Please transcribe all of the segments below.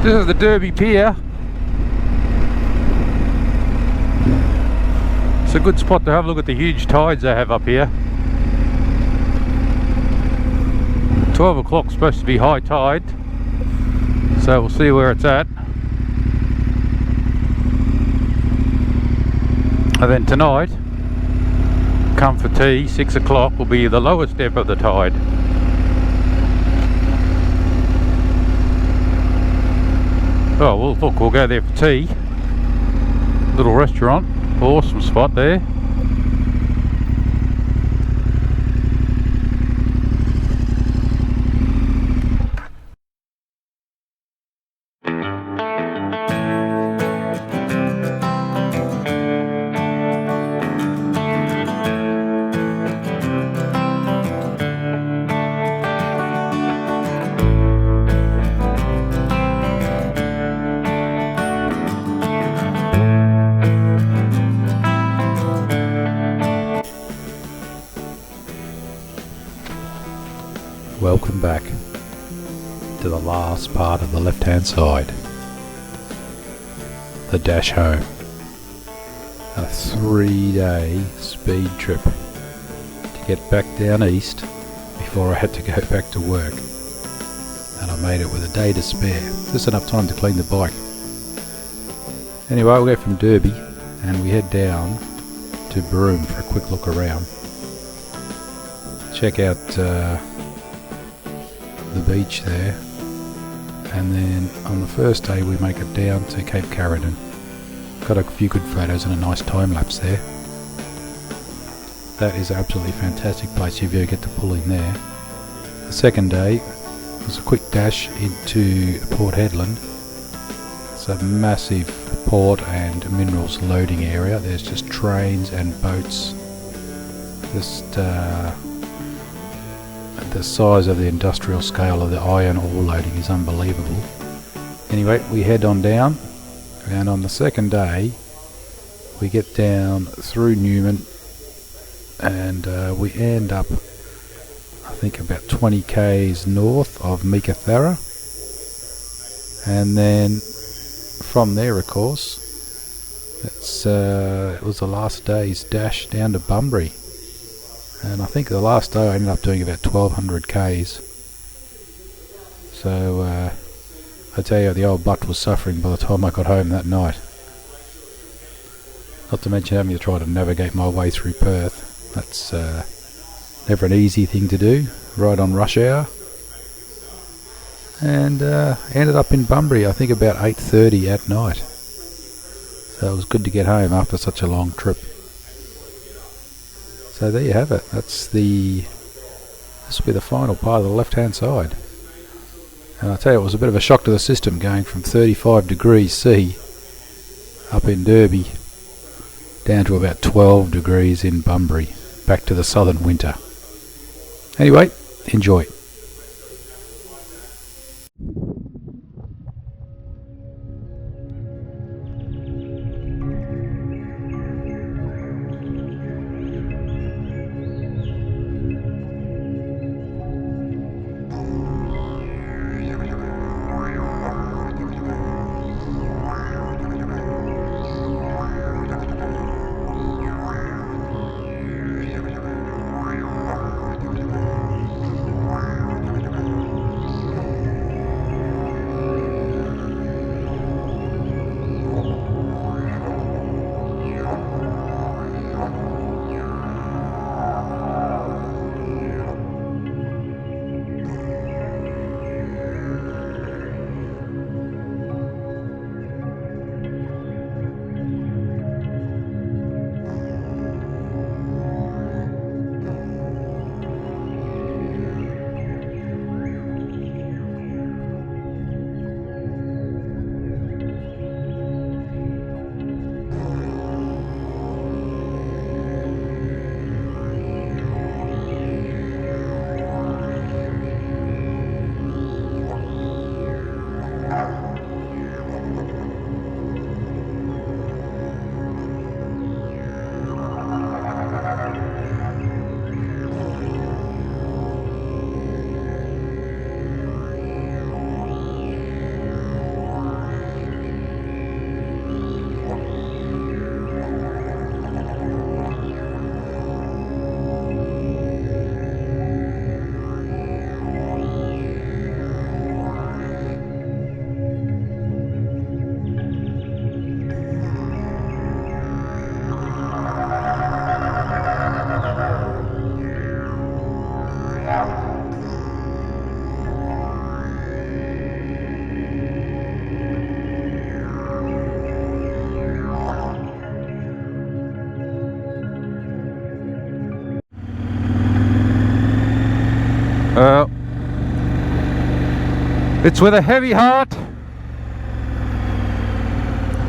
This is the Derby Pier. It's a good spot to have a look at the huge tides they have up here. 12 o'clock supposed to be high tide, so we'll see where it's at. And then tonight, come for tea, 6 o'clock will be the lowest ebb of the tide. Oh well, look, we'll go there for tea. Little restaurant, awesome spot there. Welcome back to the last part of the left hand side, the dash home. A 3-day speed trip to get back down east before I had to go back to work, and I made it with a day to spare, just enough time to clean the bike. Anyway, we'll go from Derby and we head down to Broome for a quick look around, check out the beach there, and then on the first day we make it down to Cape Carradine. Got a few good photos and a nice time lapse there. That is an absolutely fantastic place if you ever get to pull in there. The second day was a quick dash into Port Hedland. It's a massive port and minerals loading area. There's just trains and boats, just the size of the industrial scale of the iron ore loading is unbelievable. Anyway, we head on down, and on the second day we get down through Newman, and we end up, I think, about 20 k's north of Meekatharra, and then from there, of course, it was the last day's dash down to Bunbury. And I think the last day I ended up doing about 1200 k's. So I tell you, the old butt was suffering by the time I got home that night. Not to mention having to try to navigate my way through Perth. That's never an easy thing to do, right on rush hour. And ended up in Bunbury, I think about 8:30 at night. So it was good to get home after such a long trip. So there you have it. This will be the final part of the left hand side. And I tell you, it was a bit of a shock to the system going from 35 degrees C up in Derby down to about 12 degrees in Bunbury, back to the southern winter. Anyway, enjoy. It's with a heavy heart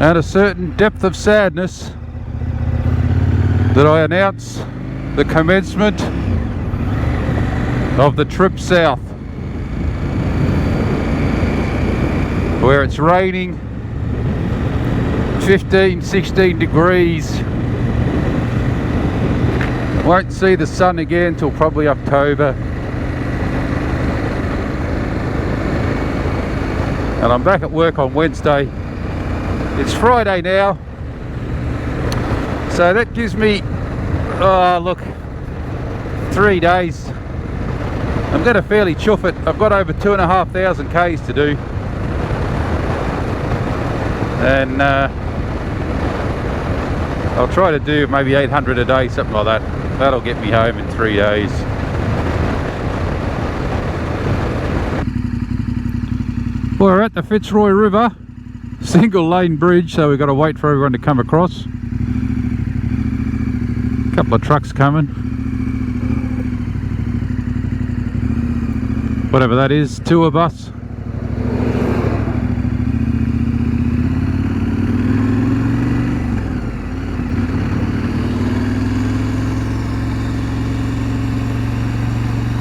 and a certain depth of sadness that I announce the commencement of the trip south, where it's raining 15-16 degrees. Won't see the sun again till probably October, and I'm back at work on Wednesday. It's Friday now, so that gives me, oh look, 3 days. I'm going to fairly chuff it. I've got over 2,500 k's to do, and I'll try to do maybe 800 a day, something like that. That'll get me home in 3 days. Well, we're at the Fitzroy River, single lane bridge, so we've got to wait for everyone to come across. A couple of trucks coming. Whatever that is, tour bus.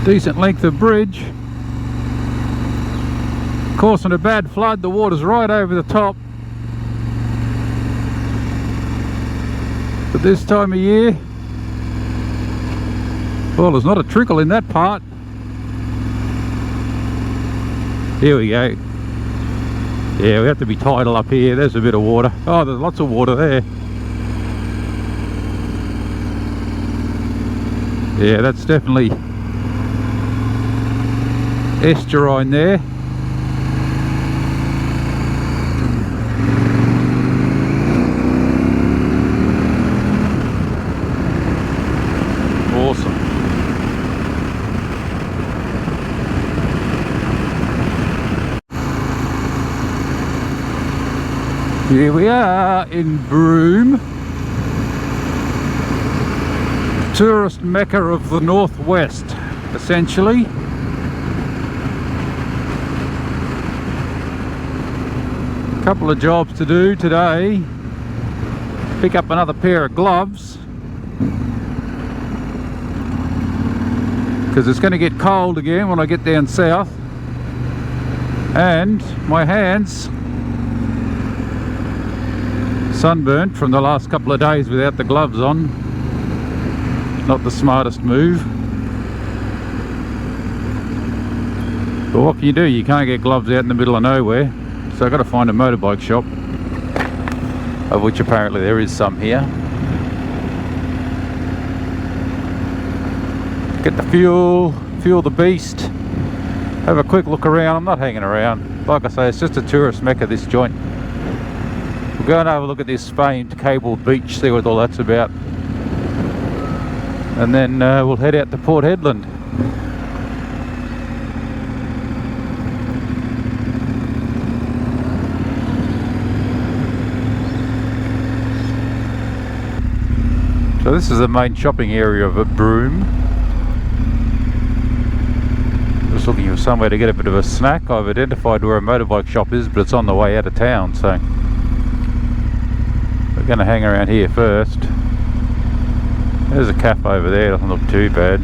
Decent length of bridge. Of course, in a bad flood, the water's right over the top. But this time of year, well, there's not a trickle in that part. Here we go. Yeah, we have to be tidal up here. There's a bit of water. Oh, there's lots of water there. Yeah, that's definitely estuarine there. Awesome. Here we are in Broome, tourist mecca of the northwest, essentially. Couple of jobs to do today. Pick up another pair of gloves, because it's going to get cold again when I get down south, and my hands sunburnt from the last couple of days without the gloves on. Not the smartest move, but what can you do? You can't get gloves out in the middle of nowhere. So I've got to find a motorbike shop, of which apparently there is some here. Get the fuel the beast, have a quick look around. I'm not hanging around. Like I say, it's just a tourist mecca, this joint. We'll go and have a look at this famed cabled beach, see what all that's about. And then we'll head out to Port Hedland. So this is the main shopping area of Broome. Just looking for somewhere to get a bit of a snack. I've identified where a motorbike shop is, but it's on the way out of town, so we're going to hang around here first. There's a cafe over there, doesn't look too bad.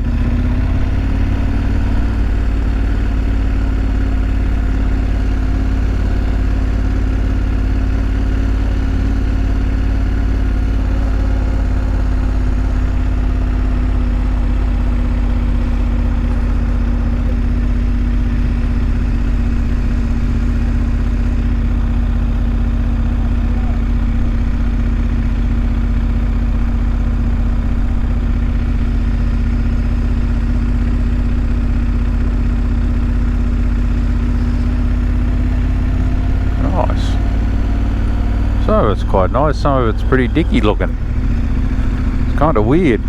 Some of it's quite nice, some of it's pretty dicky looking. It's kind of weird.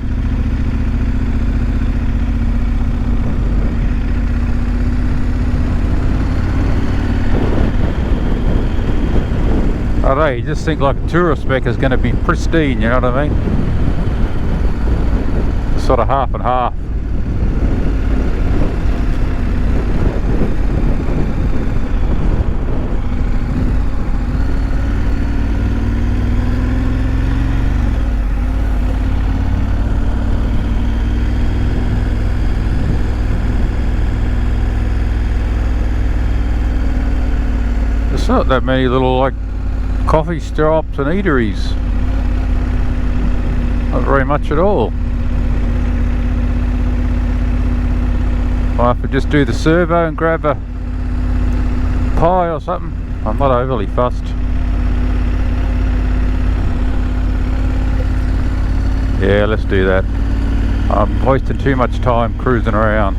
I don't know, you just think like a tourist mecca is going to be pristine, you know what I mean? Sort of half and half. There's not that many little like coffee stops and eateries. Not very much at all. I have to just do the servo and grab a pie or something. I'm not overly fussed. Yeah, let's do that. I'm wasting too much time cruising around.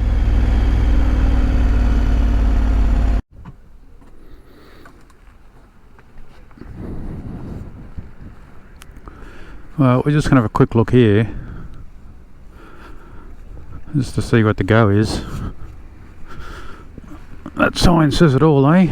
Well, we're just going to have a quick look here, just to see what the go is. That sign says it all, eh?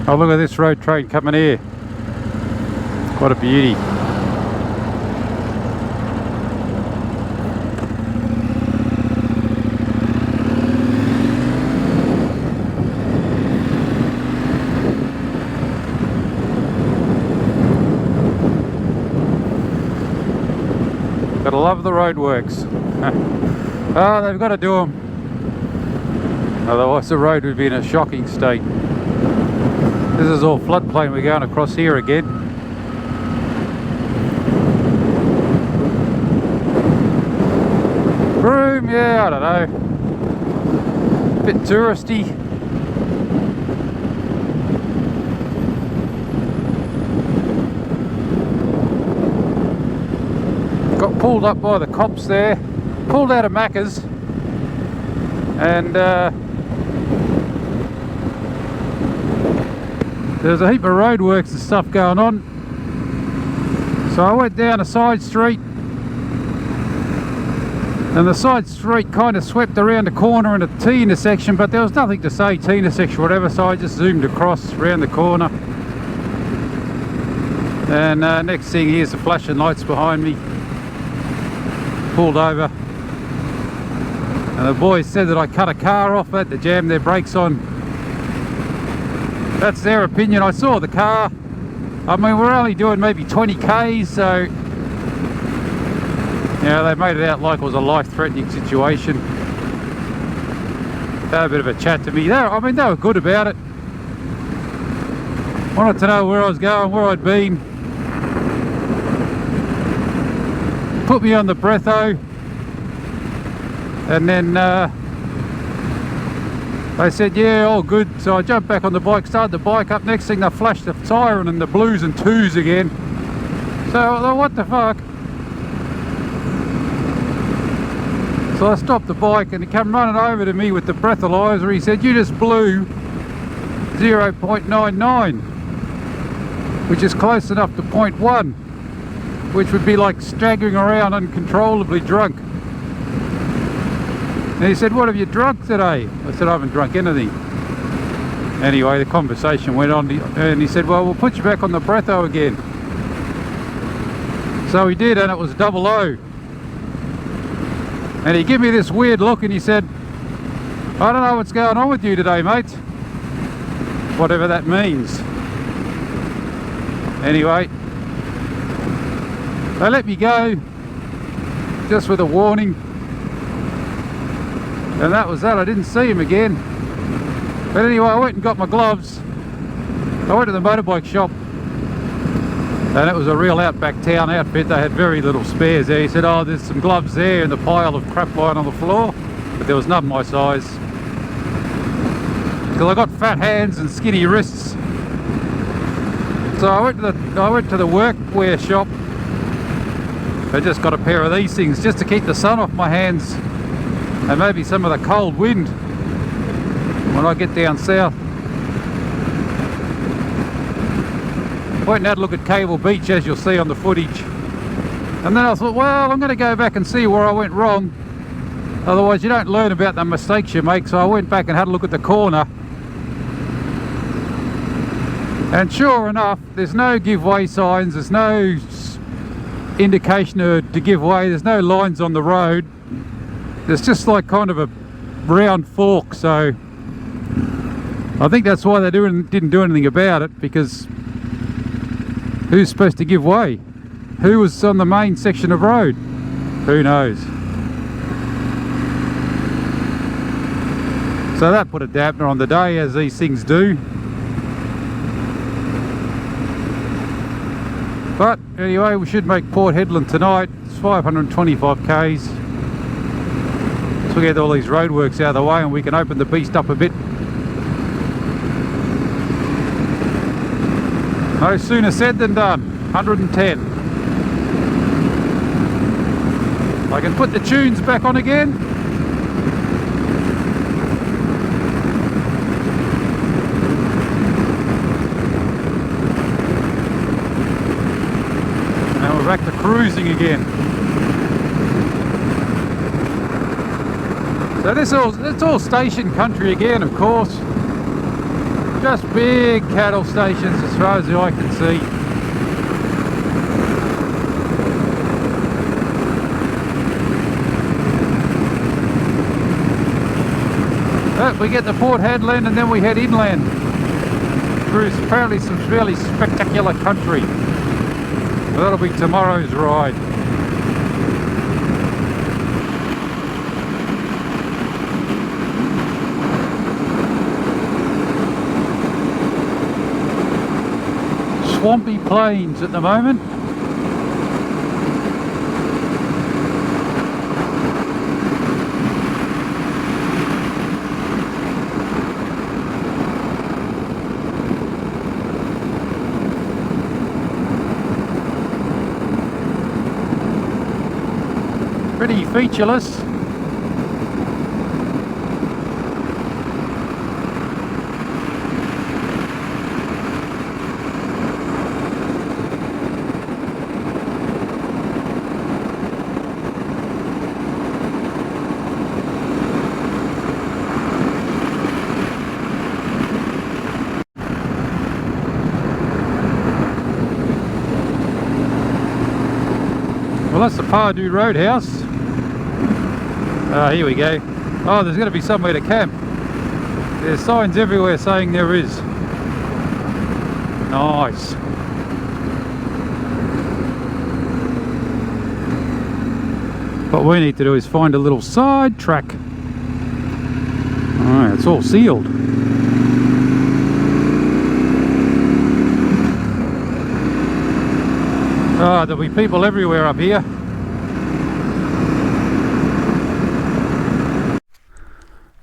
Oh, look at this road train coming here. What a beauty. Gotta love the roadworks. Oh, they've got to do them. Otherwise the road would be in a shocking state. This is all floodplain. We're going across here again. Broome, yeah, I don't know. Bit touristy. Got pulled up by the cops there. Pulled out of Macca's. And there's a heap of roadworks and stuff going on. So I went down a side street, and the side street kind of swept around the corner in a T intersection, but there was nothing to say T intersection or whatever, so I just zoomed across around the corner. And next thing, here's the flashing lights behind me. Pulled over, and the boys said that I cut a car off it to jam their brakes on. That's their opinion. I saw the car. I mean, we're only doing maybe 20 k's, so yeah, they made it out like it was a life-threatening situation. They had a bit of a chat to me. They were good about it. Wanted to know where I was going, where I'd been. Put me on the breatho, and then they said, yeah, all good. So I jumped back on the bike, started the bike up. Next thing, they flashed the siren and the blues and twos again. So I thought, what the fuck? So I stopped the bike, and he came running over to me with the breathalyzer. He said, you just blew 0.99, which is close enough to 0.1, which would be like staggering around uncontrollably drunk. And he said, what have you drunk today? I said, I haven't drunk anything. Anyway, the conversation went on, and he said, well, we'll put you back on the breatho again. So he did, and it was 00. And he gave me this weird look, and he said, I don't know what's going on with you today, mate. Whatever that means. Anyway, they let me go, just with a warning. And that was that. I didn't see him again. But anyway, I went and got my gloves. I went to the motorbike shop, and it was a real outback town outfit. They had very little spares there. He said, oh, there's some gloves there in the pile of crap lying on the floor. But there was none my size. Because I got fat hands and skinny wrists. So I went to the workwear shop, I just got a pair of these things just to keep the sun off my hands and maybe some of the cold wind when I get down south. Went and had a look at Cable Beach, as you'll see on the footage, and then I thought, well, I'm going to go back and see where I went wrong, otherwise you don't learn about the mistakes you make. So I went back and had a look at the corner, and sure enough, there's no give way signs, there's no indication to give way, there's no lines on the road, there's just like kind of a round fork. So I think that's why they didn't do anything about it, because who's supposed to give way? Who was on the main section of road? Who knows? So that put a dampener on the day, as these things do. But anyway, we should make Port Hedland tonight. It's 525 k's. So we get all these roadworks out of the way and we can open the beast up a bit. No sooner said than done. 110. I can put the tunes back on again. And we're back to cruising again. So it's all station country again, of course. Just big cattle stations as far as the eye can see. But we get to Port Hedland and then we head inland through apparently some fairly spectacular country. That'll be tomorrow's ride. Swampy plains at the moment. Pretty featureless. Well, that's the Pardue Roadhouse. Here we go. Oh, there's going to be somewhere to camp. There's signs everywhere saying there is. Nice. What we need to do is find a little side track. Alright, it's all sealed. Oh, there'll be people everywhere up here.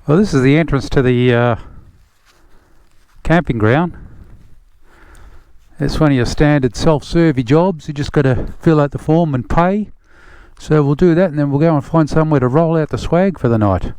Well, this is the entrance to the camping ground. It's one of your standard self-serve jobs. You just got to fill out the form and pay. So we'll do that and then we'll go and find somewhere to roll out the swag for the night.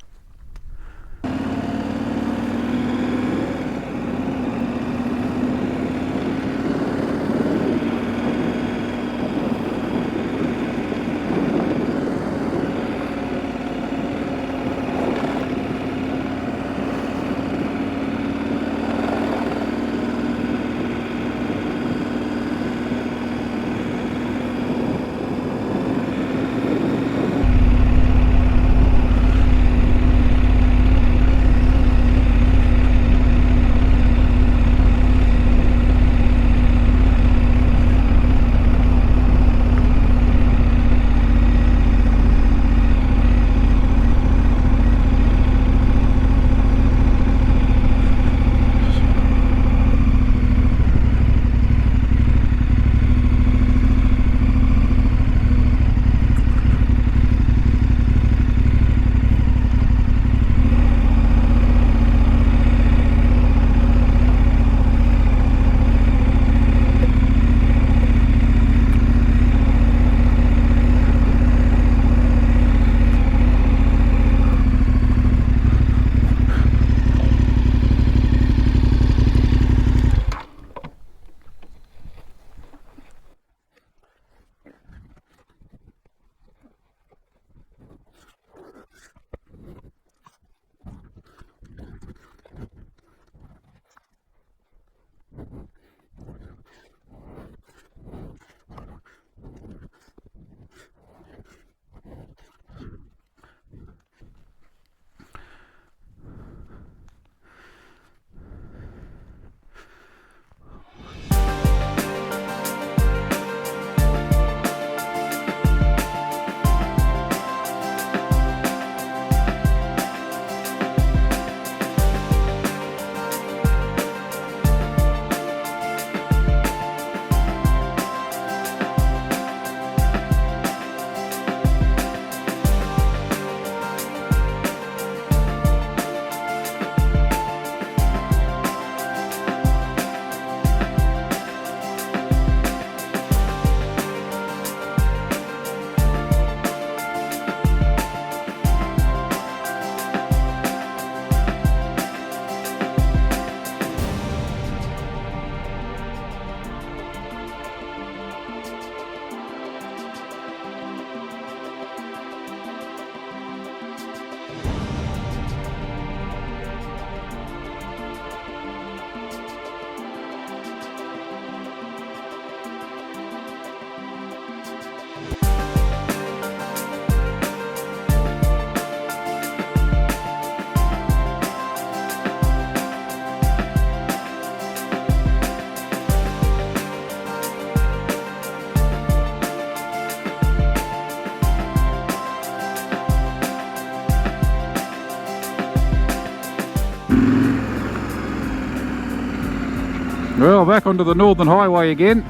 Well, back onto the Northern Highway again.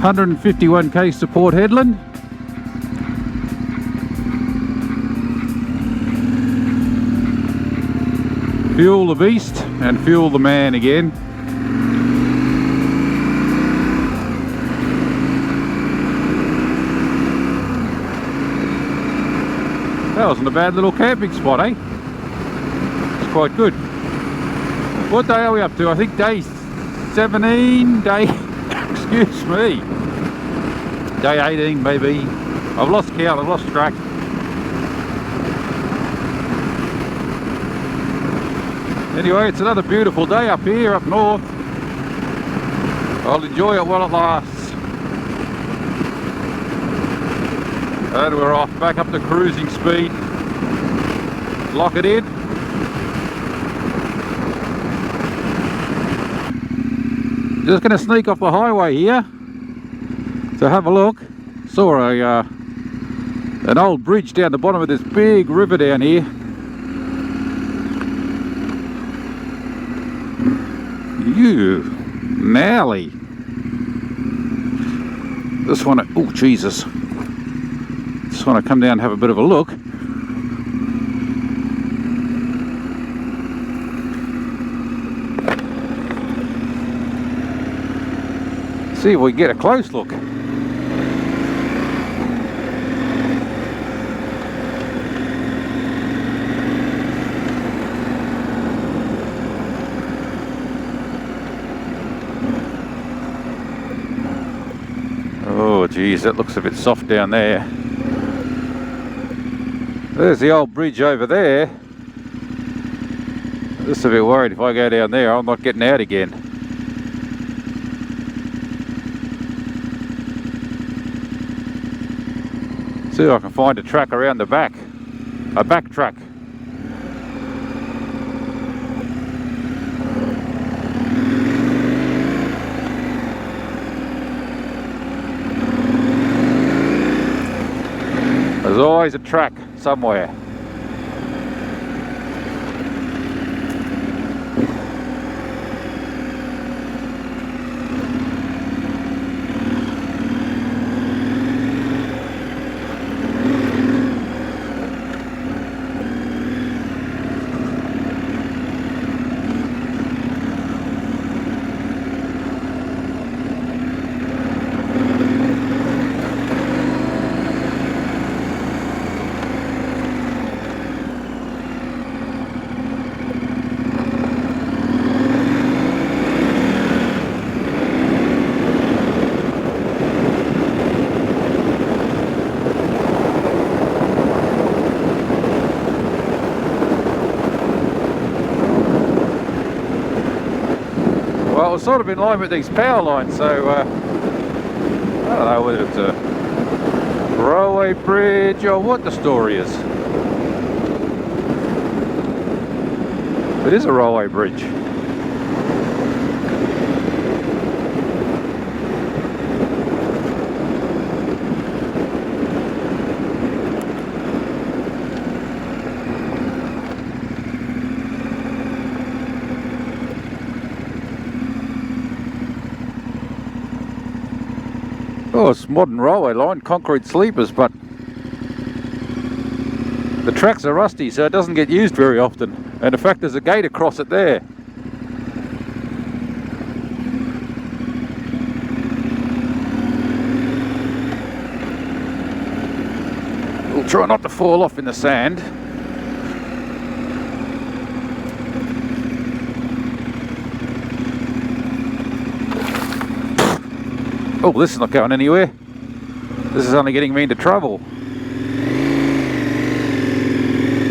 151k to Port Hedland. Fuel the beast and fuel the man again. That wasn't a bad little camping spot, eh? It's quite good. What day are we up to? I think day 17, day, excuse me, day 18 maybe. I've lost count, I've lost track. Anyway, it's another beautiful day up here, up north. I'll enjoy it while it lasts. And we're off, back up to cruising speed. Lock it in. Just going to sneak off the highway here to have a look. Saw an old bridge down the bottom of this big river down here. You gnarly. Just want to, oh Jesus. Just want to come down and have a bit of a look. See if we can get a close look. Oh geez, that looks a bit soft down there. There's the old bridge over there. Just a bit worried if I go down there, I'm not getting out again. See if I can find a track around the back. A back track. There's always a track somewhere. Well, it's sort of in line with these power lines, so I don't know whether it's a railway bridge or what the story is. It is a railway bridge. Oh, it's modern railway line, concrete sleepers, but the tracks are rusty, so it doesn't get used very often. And in fact, there's a gate across it there. We'll try not to fall off in the sand. Oh, this is not going anywhere. This is only getting me into trouble.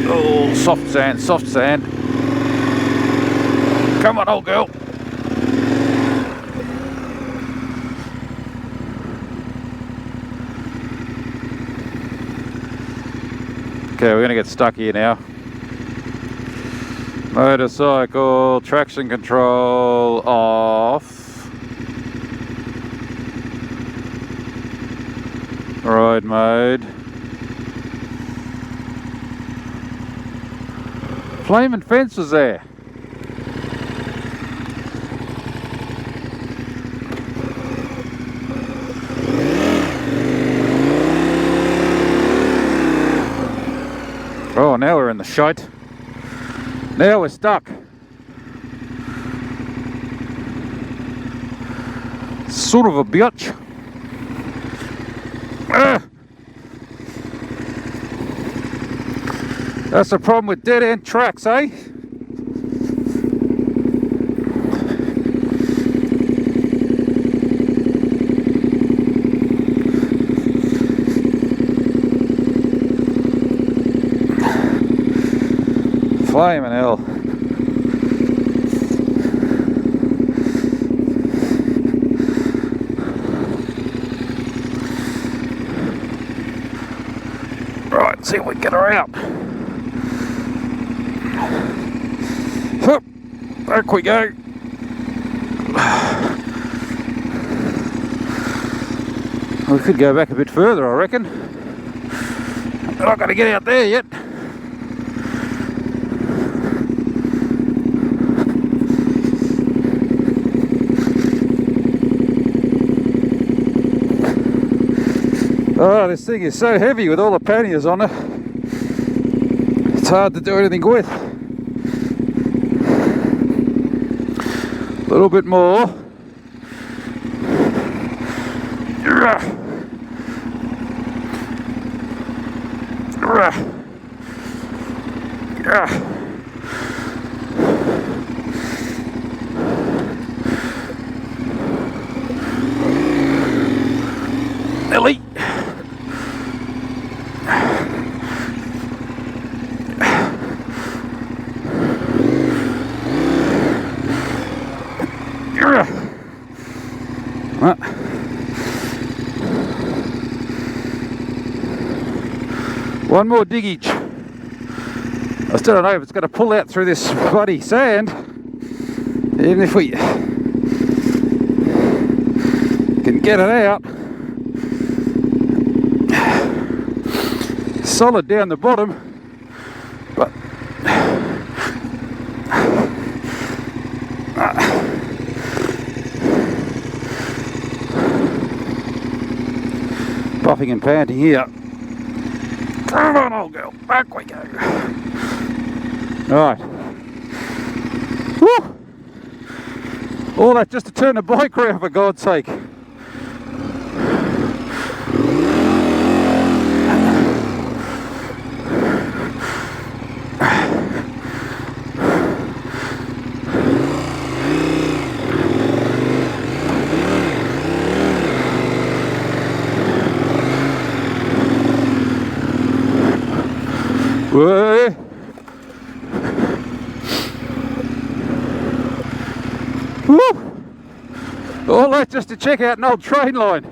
Oh, soft sand, soft sand. Come on, old girl. Okay, we're going to get stuck here now. Motorcycle, traction control off. Ride mode. Flaming fence was there. Oh, now we're in the shite. Now we're stuck. Sort of a bitch. That's the problem with dead end tracks, eh? Flaming hell. Right, see if we can get her out. Hup, back we go. We could go back a bit further, I reckon. We're not going to get out there yet. Oh, this thing is so heavy with all the panniers on it. It's hard to do anything with. A little bit more. Ellie. One more diggage. I still don't know if it's going to pull out through this bloody sand. Even if we can get it out. Solid down the bottom, but puffing and panting here. Come on, old girl, back we go. Right. Woo! All that just to turn the bike around, for God's sake. Whoa. Woo. All that just to check out an old train line.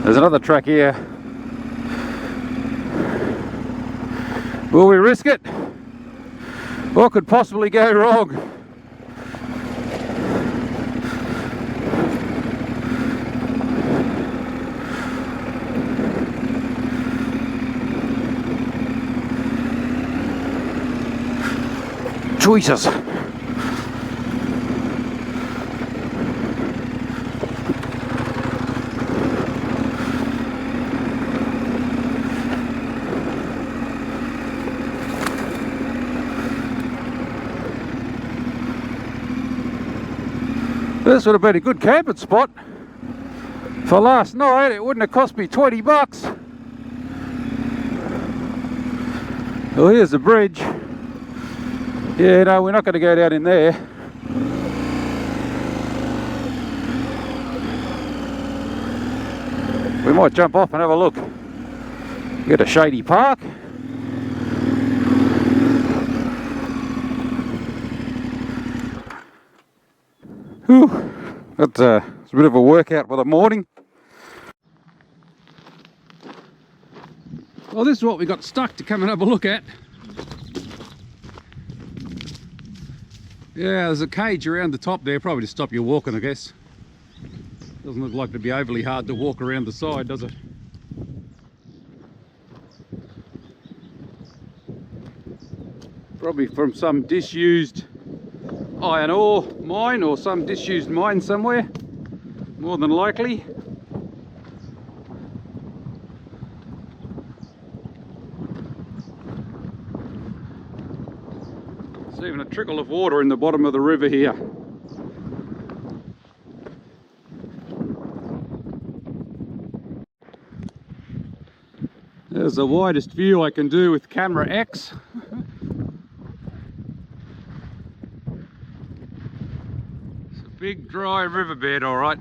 There's another track here. Will we risk it? What could possibly go wrong? Choices. This would have been a good camping spot. For last night, it wouldn't have cost me 20 bucks. Well, here's the bridge. Yeah, no, we're not going to go down in there. We might jump off and have a look. Get a shady park. Whew, that's a bit of a workout for the morning. Well, this is what we got stuck to come and have a look at. Yeah, there's a cage around the top there, probably to stop you walking, I guess. Doesn't look like to be overly hard to walk around the side, does it? Probably from some disused iron ore mine or some disused mine somewhere, more than likely. There's even a trickle of water in the bottom of the river here. There's the widest view I can do with camera X. It's a big dry riverbed, all right.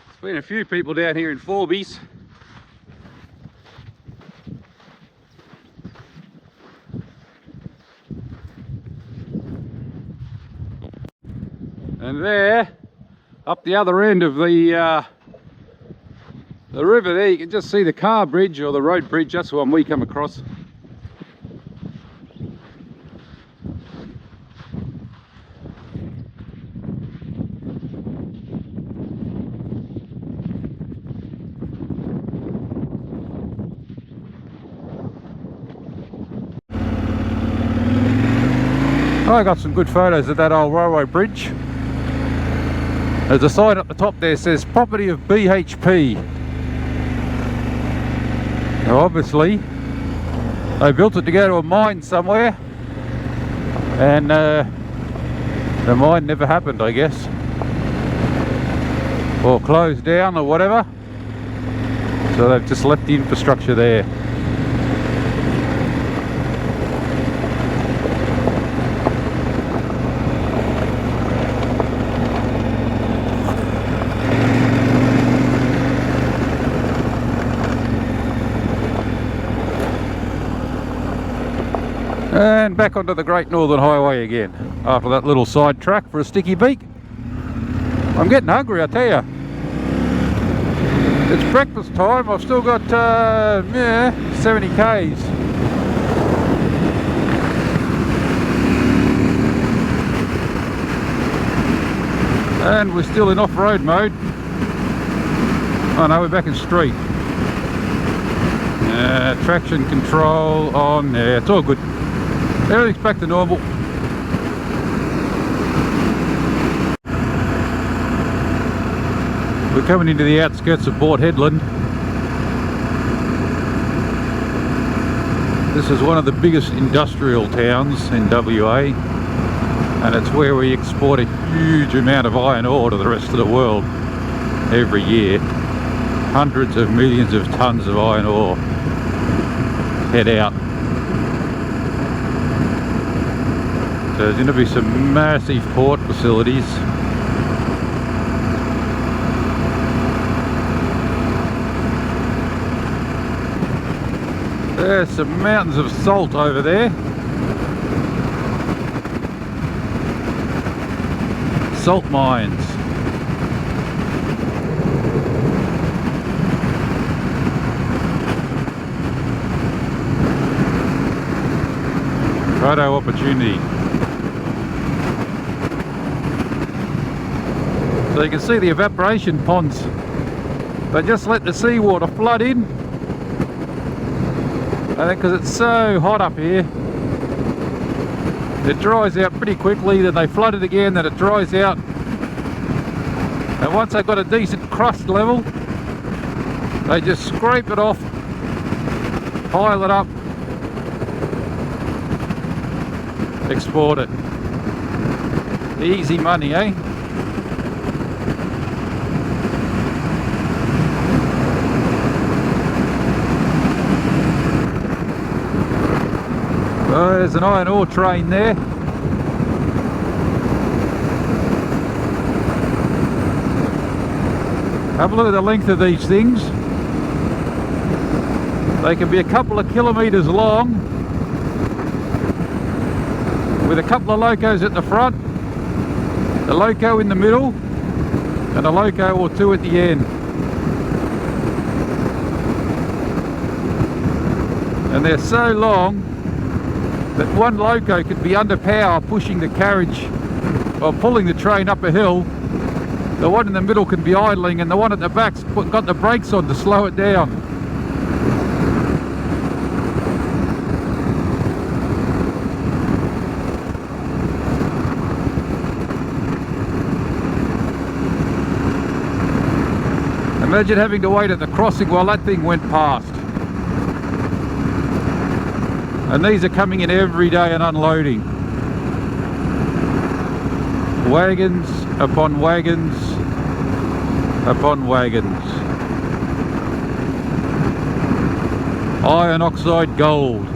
There's been a few people down here in Forbies. And there, up the other end of the river there, you can just see the car bridge or the road bridge. That's the one we come across. I got some good photos of that old railway bridge. There's a sign at the top there says property of BHP. Now obviously they built it to go to a mine somewhere, and the mine never happened, I guess, or closed down or whatever, so they've just left the infrastructure there. And back onto the Great Northern Highway again, after that little side track for a sticky beak. I'm getting hungry, I tell you. It's breakfast time. I've still got 70 k's. And we're still in off-road mode. Oh no, we're back in street. Traction control on. Yeah, it's all good. Everything's back to normal. We're coming into the outskirts of Hedland. This is one of the biggest industrial towns in WA, and it's where we export a huge amount of iron ore to the rest of the world every year. Hundreds of millions of tons of iron ore head out. So there's going to be some massive port facilities. There's some mountains of salt over there. Salt mines. Photo opportunity. So you can see the evaporation ponds. They just let the seawater flood in. I think because it's so hot up here, it dries out pretty quickly, then they flood it again, then it dries out. And once they've got a decent crust level, they just scrape it off, pile it up, export it. Easy money, eh? Oh, there's an iron ore train there. Have a look at the length of these things. They can be a couple of kilometres long, with a couple of locos at the front, a loco in the middle, and a loco or two at the end. And they're so long that one loco could be under power pushing the carriage or pulling the train up a hill. The one in the middle can be idling, and the one at the back's got the brakes on to slow it down. Imagine having to wait at the crossing while that thing went past. And these are coming in every day and unloading. Wagons upon wagons upon wagons. Iron oxide gold.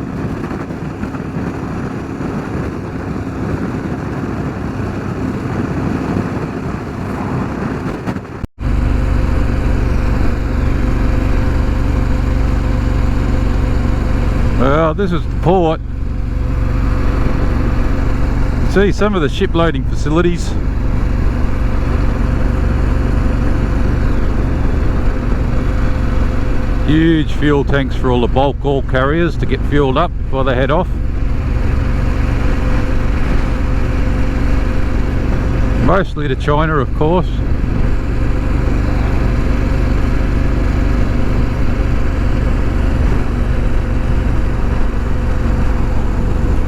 Well, this is the port. See some of the ship loading facilities. Huge fuel tanks for all the bulk oil carriers to get fueled up before they head off. Mostly to China, of course.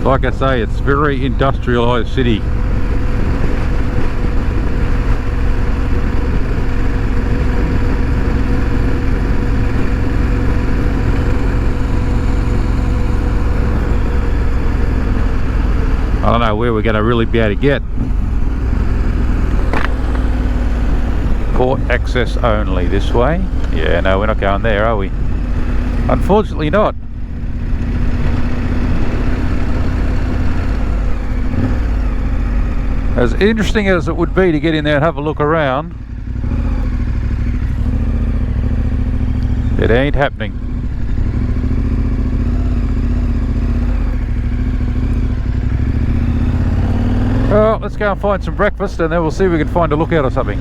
Like I say, it's a very industrialised city. I don't know where we're going to really be able to get. Port access only this way. Yeah, no, we're not going there, are we? Unfortunately not. As interesting as it would be to get in there and have a look around, it ain't happening. Well, let's go and find some breakfast, and then we'll see if we can find a lookout or something.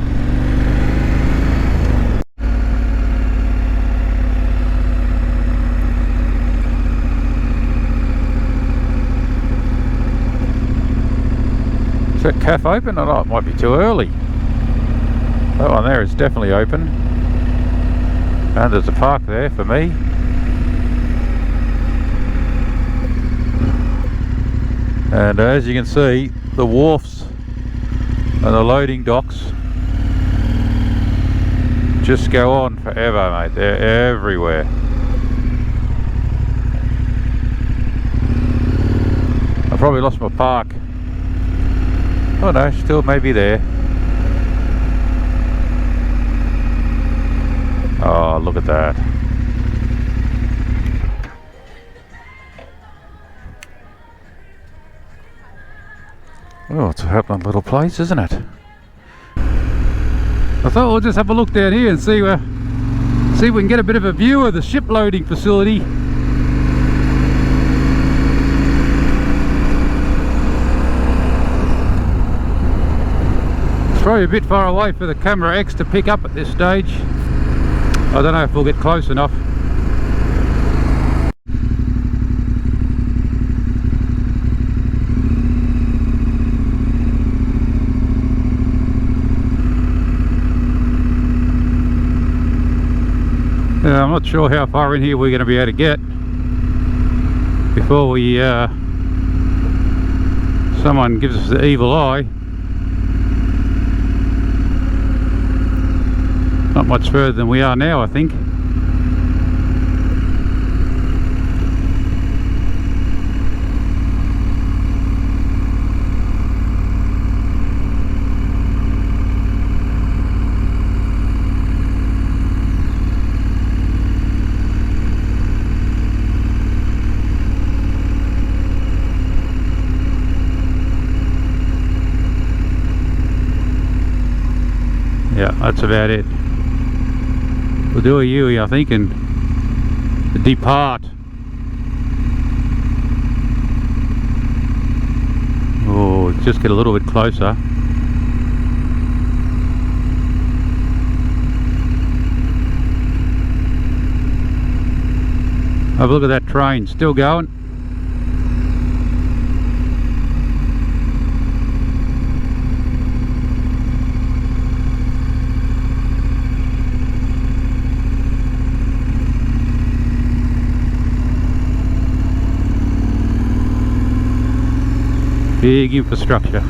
Is that cafe open or not? It might be too early. That one there is definitely open. And there's a park there for me. And as you can see, the wharfs and the loading docks just go on forever, mate. They're everywhere. I probably lost my park. Oh no, still maybe there. Oh, look at that. Oh, it's a happening little place, isn't it? I thought we'll just have a look down here and see if we can get a bit of a view of the ship loading facility. Probably a bit far away for the camera X to pick up at this stage. I don't know if we'll get close enough. I'm not sure how far in here we're going to be able to get before we someone gives us the evil eye. Not much further than we are now, I think. Yeah, that's about it. We'll do a U-ey, I think, and depart. Oh, just get a little bit closer. Have a look at that train, still going. Big infrastructure.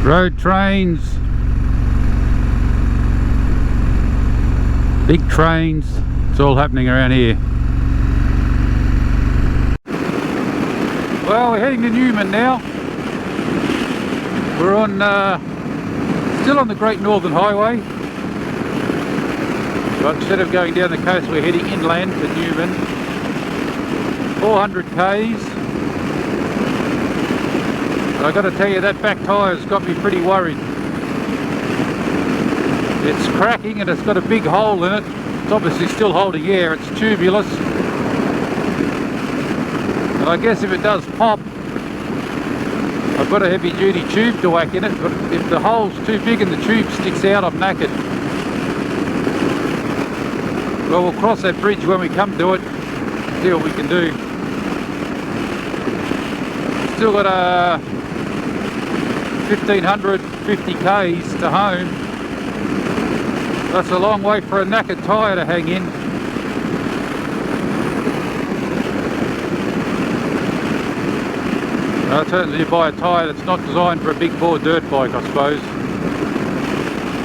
Road trains, big trains, it's all happening around here. Well, we're heading to Newman now. We're on, still on the Great Northern Highway, but instead of going down the coast we're heading inland to Newman. 400 k's. I got to tell you, that back tyre's got me pretty worried. It's cracking and it's got a big hole in it. It's obviously still holding air, it's tubulous. And I guess if it does pop, I've got a heavy duty tube to whack in it, but if the hole's too big and the tube sticks out, I'm knackered. Well, we'll cross that bridge when we come to it, see what we can do. Still got a 1550 k's to home. That's a long way for a knackered tyre to hang in. I certainly buy a tyre that's not designed for a big bore dirt bike, I suppose.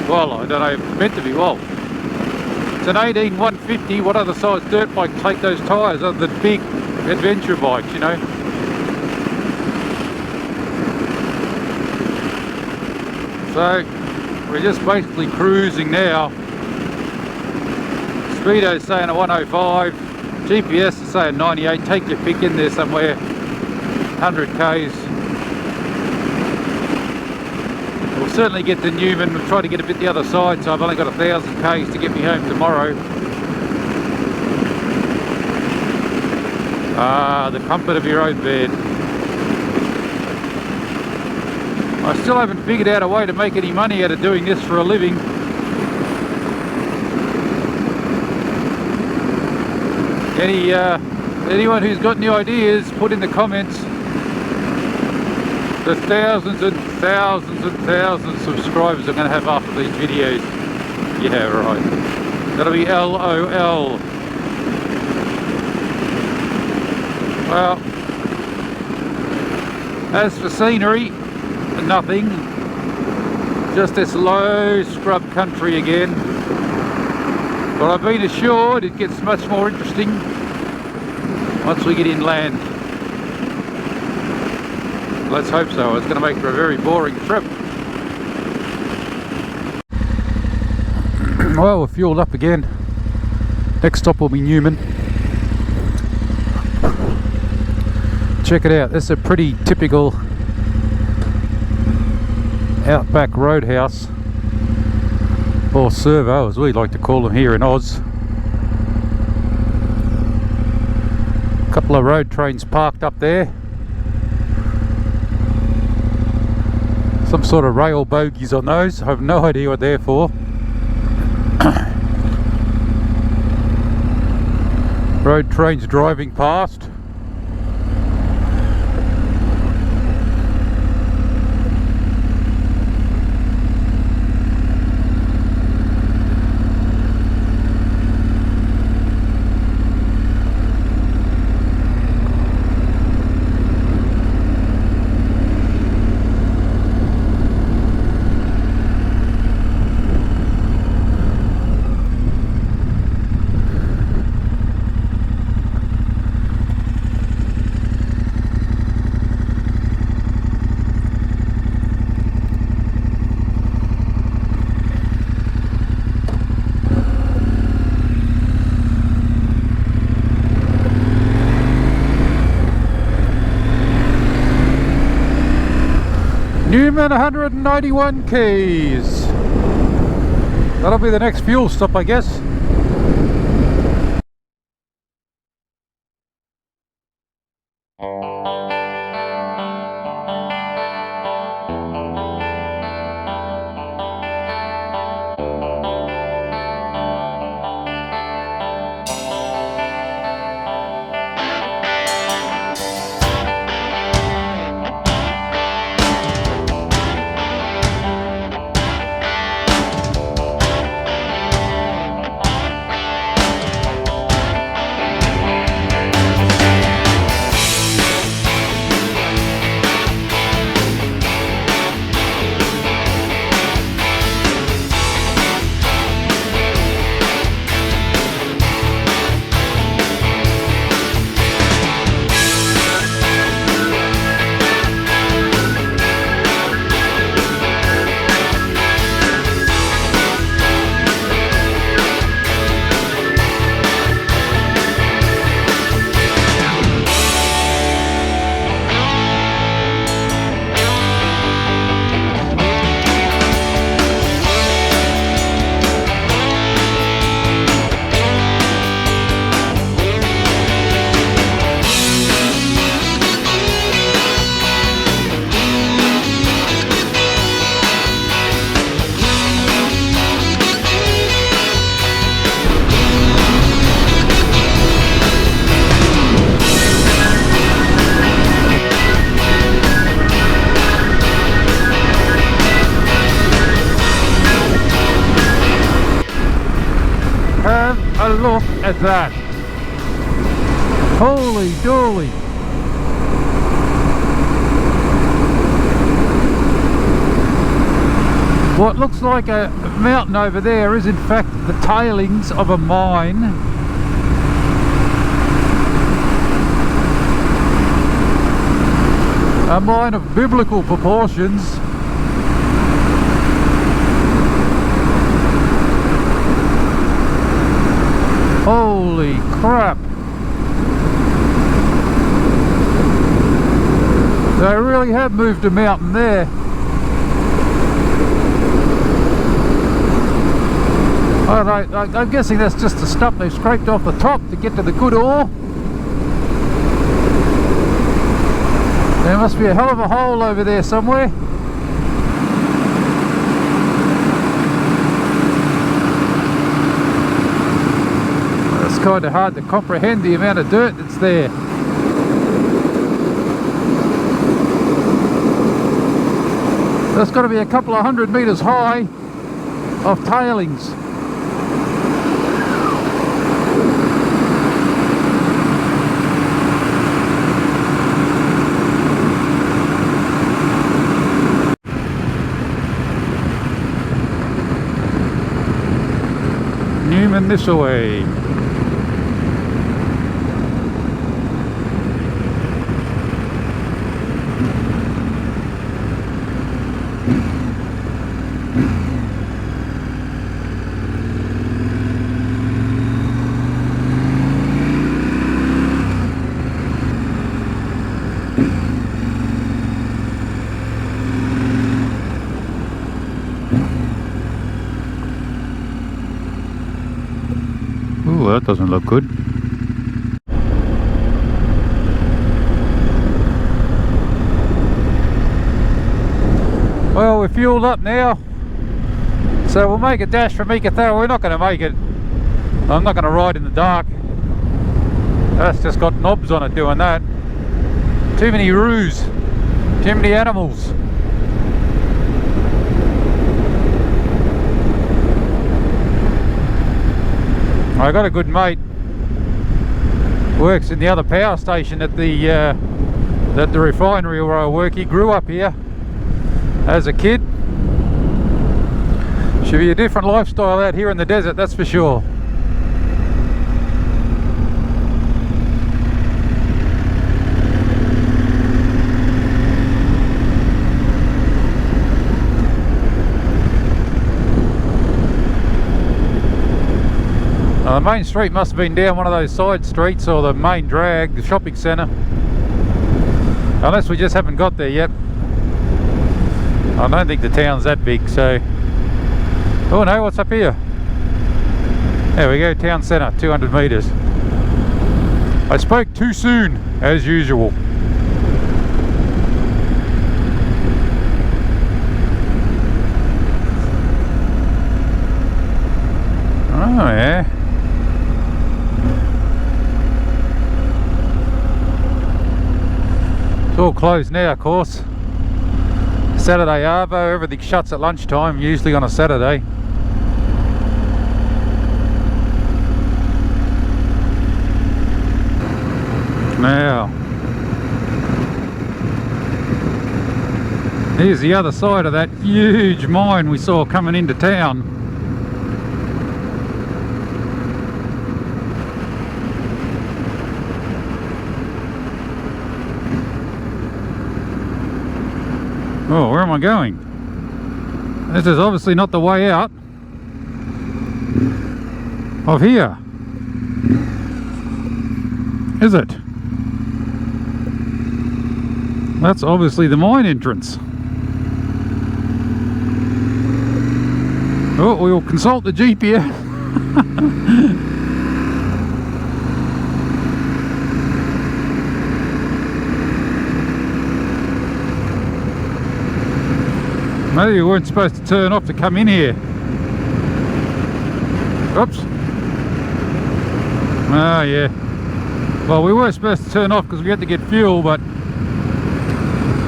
Well, I don't know, it's meant to be. Well, it's an 18150. What other size dirt bike take those tyres other than big adventure bikes, you know? So we're just basically cruising now. Speedo's saying a 105, GPS is saying 98. Take your pick, in there somewhere. 100 k's. We'll certainly get to Newman. We'll try to get a bit the other side, so I've only got 1000 k's to get me home tomorrow. Ah, the comfort of your own bed. I still haven't figured out a way to make any money out of doing this for a living. Anyone who's got any ideas, put in the comments. The thousands and thousands and thousands of subscribers I'm going to have after these videos. Yeah, right. That'll be LOL. Well, as for scenery, nothing. Just this low scrub country again. But I've been assured it gets much more interesting once we get inland. Let's hope so. It's going to make for a very boring trip. Well, we're fueled up again. Next stop will be Newman. Check it out. This is a pretty typical outback roadhouse, or servo as we like to call them here in Oz. A couple of road trains parked up there. Some sort of rail bogies on those. I have no idea what they're for. Road trains driving past. Newman 191 k's. That'll be the next fuel stop, I guess. But look at that. Holy dooly. What looks like a mountain over there is in fact the tailings of a mine. A mine of biblical proportions. Holy crap. They really have moved a mountain there. I'm guessing that's just the stuff they've scraped off the top to get to the good ore. There must be a hell of a hole over there somewhere. It's kind of hard to comprehend the amount of dirt that's there. That's got to be a couple of 100 metres high of tailings. Newman this way. Ooh, that doesn't look good. Well, we're fueled up now, so we'll make a dash for Meekatharra. We're not going to make it. I'm not going to ride in the dark. That's just got knobs on it doing that. Too many roos, too many animals. I got a good mate, works in the other power station at the refinery where I work. He grew up here as a kid. Should be a different lifestyle out here in the desert, that's for sure. The main street must have been down one of those side streets, or the main drag, the shopping centre. Unless we just haven't got there yet. I don't think the town's that big, so... Oh no, what's up here? There we go, town centre, 200 metres. I spoke too soon, as usual. Oh yeah. It's all closed now, of course. Saturday Arvo, everything shuts at lunchtime, usually on a Saturday. Now, here's the other side of that huge mine we saw coming into town. Oh, where am I going? This is obviously not the way out of here, is it? That's obviously the mine entrance. Oh, we'll consult the GPS. Maybe we weren't supposed to turn off to come in here. Oops. Oh yeah. Well, we were supposed to turn off because we had to get fuel, but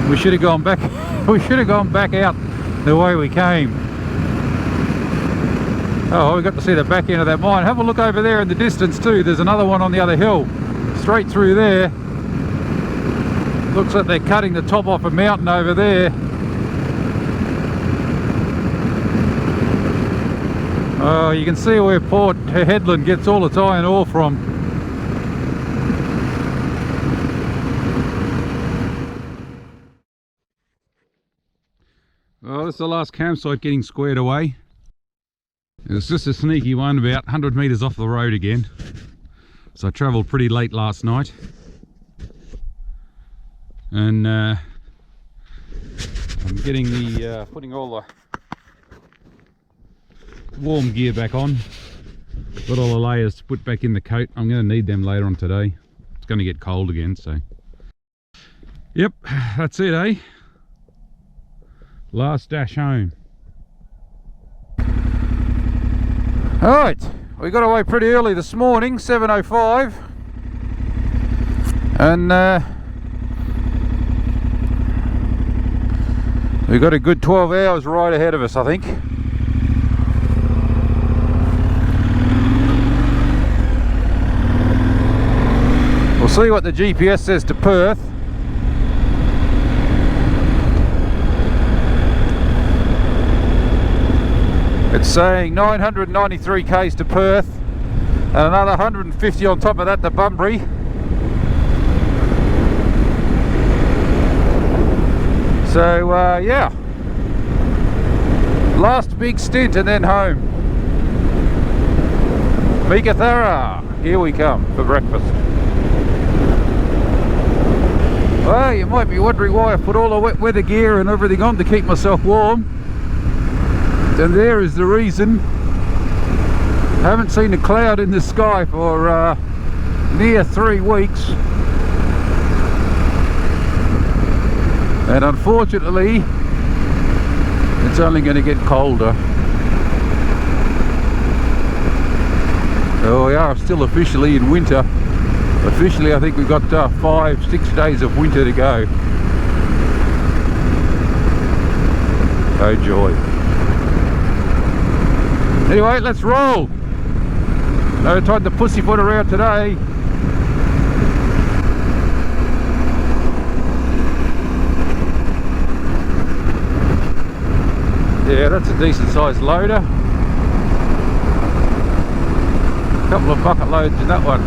we should have gone back. We should have gone back out the way we came. Oh, we got to see the back end of that mine. Have a look over there in the distance too. There's another one on the other hill. Straight through there. Looks like they're cutting the top off a mountain over there. Oh, you can see where Port Hedland gets all its iron ore from. Well, this is the last campsite getting squared away. It's just a sneaky one, about 100 metres off the road again. So I travelled pretty late last night. And I'm getting the, putting all the warm gear back on. Got all the layers to put back in the coat. I'm going to need them later on today. It's going to get cold again, so. Yep, that's it, eh? Last dash home. Alright, we got away pretty early this morning, 7:05. And we've got a good 12 hours right ahead of us, I think. We'll see what the GPS says to Perth. It's saying 993 k's to Perth and another 150 on top of that to Bunbury. So yeah, last big stint and then home. Meekatharra, here we come for breakfast. Well, you might be wondering why I put all the wet weather gear and everything on to keep myself warm. And there is the reason. I haven't seen a cloud in the sky for near 3 weeks. And unfortunately, it's only going to get colder. So we are still officially in winter. Officially, I think we've got 5-6 days of winter to go. Oh joy. Anyway, let's roll. No time to pussyfoot around today. Yeah, that's a decent sized loader. A couple of bucket loads in that one.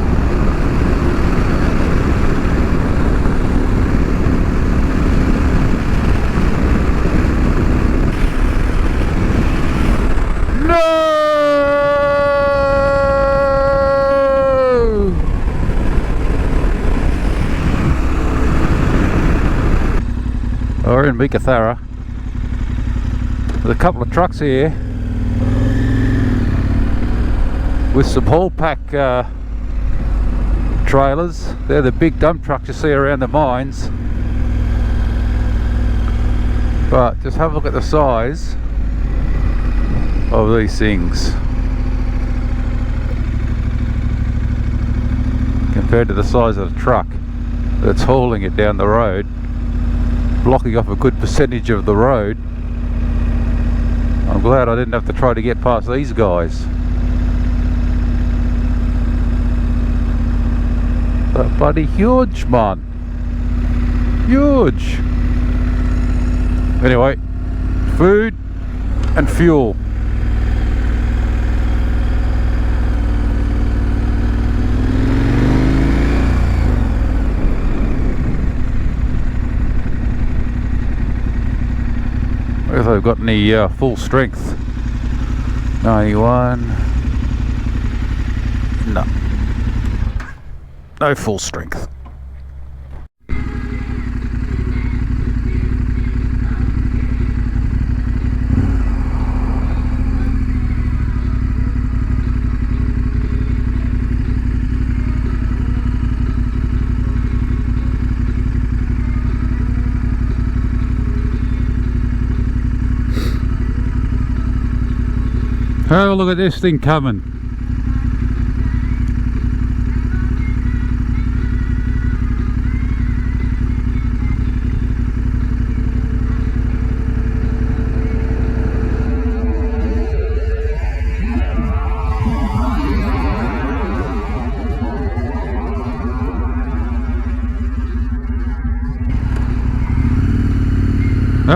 We're in Meekatharra. There's a couple of trucks here with some haul pack trailers. They're the big dump trucks you see around the mines. But just have a look at the size of these things compared to the size of the truck that's hauling it down the road, blocking off a good percentage of the road. I'm glad I didn't have to try to get past these guys. They're bloody huge, man. Huge. Anyway, food and fuel. If they've got any full strength. 91. No full strength. Oh, look at this thing coming.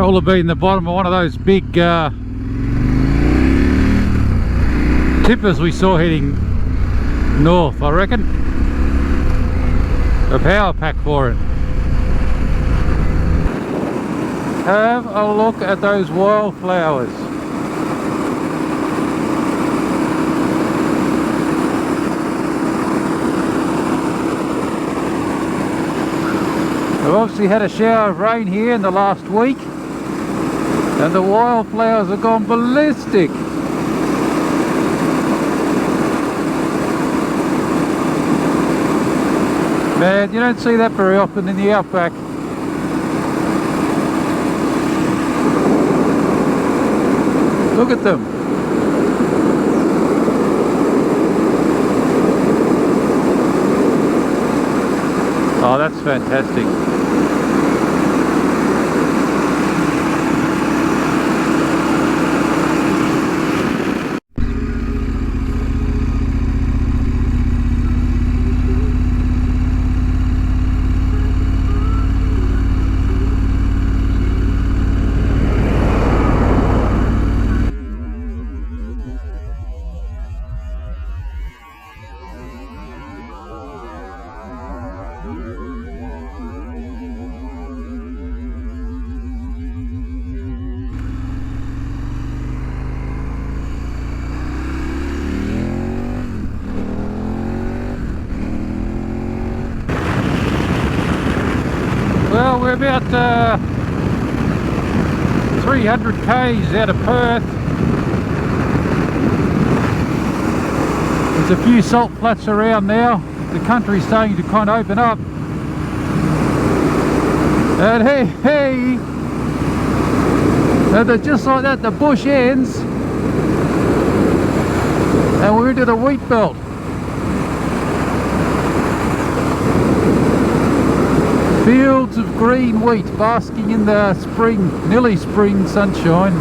Probably be in the bottom of one of those big tippers we saw heading north, I reckon. A power pack for it. Have a look at those wildflowers. We've obviously had a shower of rain here in the last week, and the wildflowers have gone ballistic. Man, you don't see that very often in the outback. Look at them. Oh, that's fantastic. Well, we're about 300 k's out of Perth. There's a few salt flats around now. The country's starting to kind of open up. And hey, and just like that the bush ends and we're into the wheat belt. Fields of green wheat basking in the spring, nearly spring sunshine.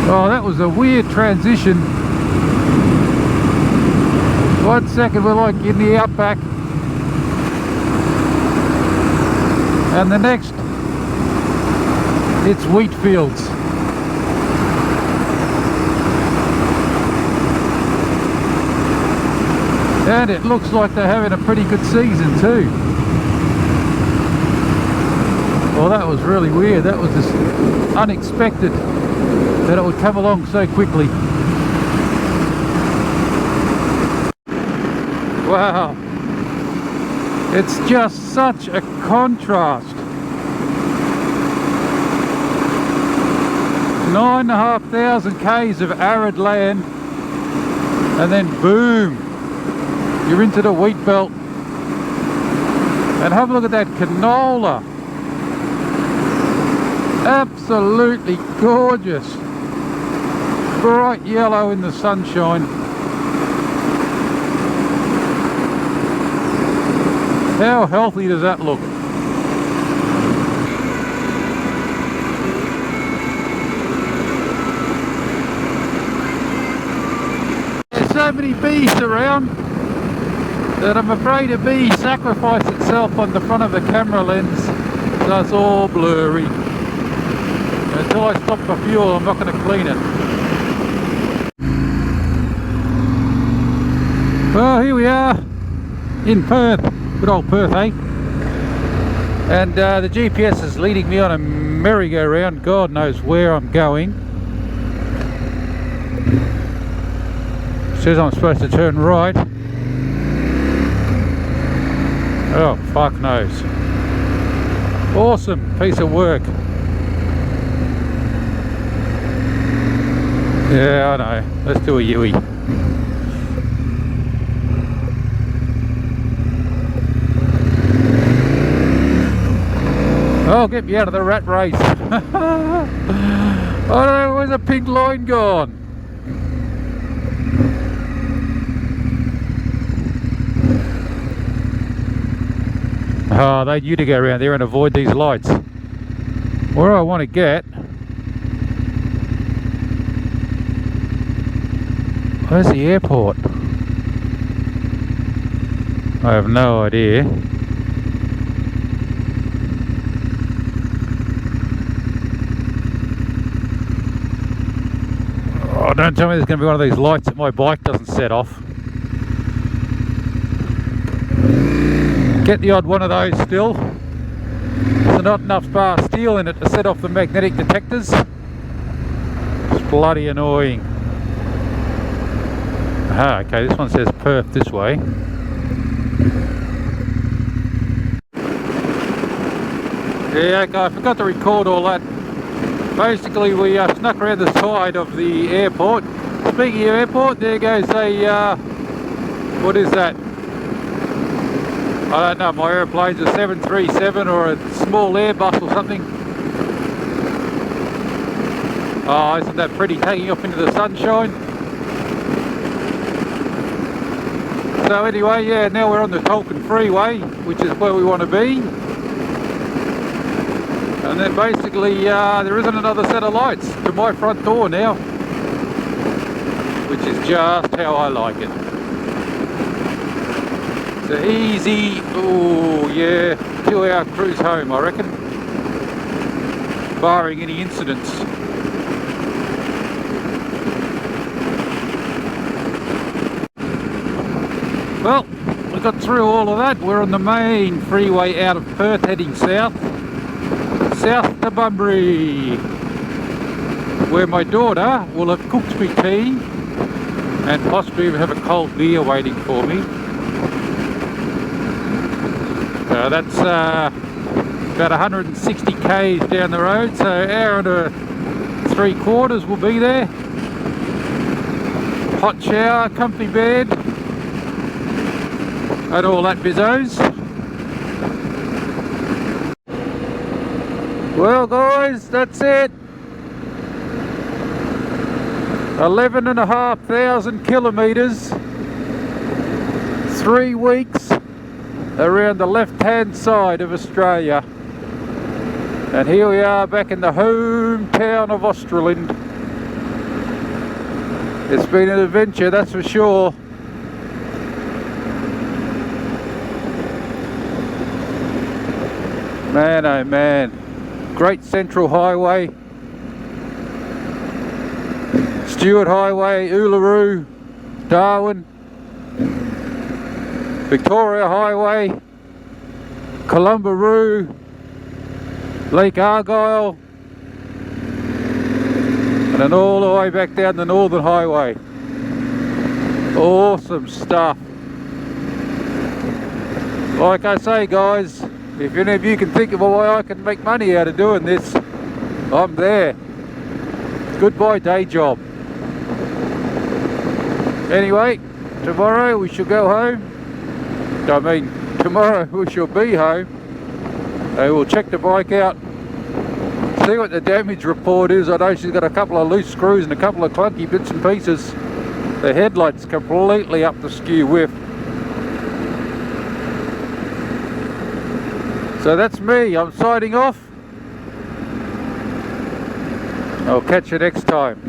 Oh, that was a weird transition. 1 second we're like in the outback, and the next it's wheat fields. And it looks like they're having a pretty good season too. Well, that was really weird. That was just unexpected that it would come along so quickly. Wow. It's just such a contrast. 9,500 k's of arid land, and then boom, you're into the wheat belt. And have a look at that canola. Absolutely gorgeous. Bright yellow in the sunshine. How healthy does that look? There's so many bees around that I'm afraid a bee sacrificed itself on the front of the camera lens, so it's all blurry. Until I stop for fuel, I'm not going to clean it. Well, here we are in Perth, good old Perth, eh? And the GPS is leading me on a merry-go-round. God knows where I'm going. It says I'm supposed to turn right. Oh, fuck knows. Awesome piece of work. Yeah, I know. Let's do a Yui. Oh, get me out of the rat race. I don't know, where's the pink line gone? Oh, they knew to go around there and avoid these lights. Where I want to get... Where's the airport? I have no idea. Oh, don't tell me there's going to be one of these lights that my bike doesn't set off. Get the odd one of those still. There's not enough steel in it to set off the magnetic detectors. It's bloody annoying. Aha, okay, this one says Perth this way. Yeah, okay, I forgot to record all that. Basically, we snuck around the side of the airport. Speaking of airport, there goes a, what is that? I don't know, my airplane's a 737 or a small Airbus or something. Oh, isn't that pretty, taking off into the sunshine? So anyway, yeah, now we're on the Tolkien Freeway, which is where we want to be. And then basically, there isn't another set of lights to my front door now, which is just how I like it. It's an easy, oh yeah, 2-hour cruise home, I reckon, barring any incidents. Well, we got through all of that. We're on the main freeway out of Perth, heading south to Bunbury, where my daughter will have cooked me tea and possibly have a cold beer waiting for me. So that's about 160 k's down the road, so hour and 3/4 will be there. Hot shower, comfy bed, and all that bizzos. Well guys, that's it. 11,500 kilometres, 3 weeks around the left hand side of Australia, and here we are back in the hometown of Australand. It's been an adventure, that's for sure. Man oh man, Great Central Highway, Stewart Highway, Uluru, Darwin, Victoria Highway, Columbaroo, Lake Argyle, and then all the way back down the Northern Highway. Awesome stuff. Like I say guys, if any of you can think of a way I can make money out of doing this, I'm there. Goodbye day job. Anyway, tomorrow we shall go home. I mean, tomorrow we shall be home. We'll check the bike out, see what the damage report is. I know she's got a couple of loose screws and a couple of clunky bits and pieces. The headlight's completely up the skew with. So that's me, I'm signing off. I'll catch you next time.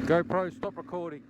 GoPro, stop recording.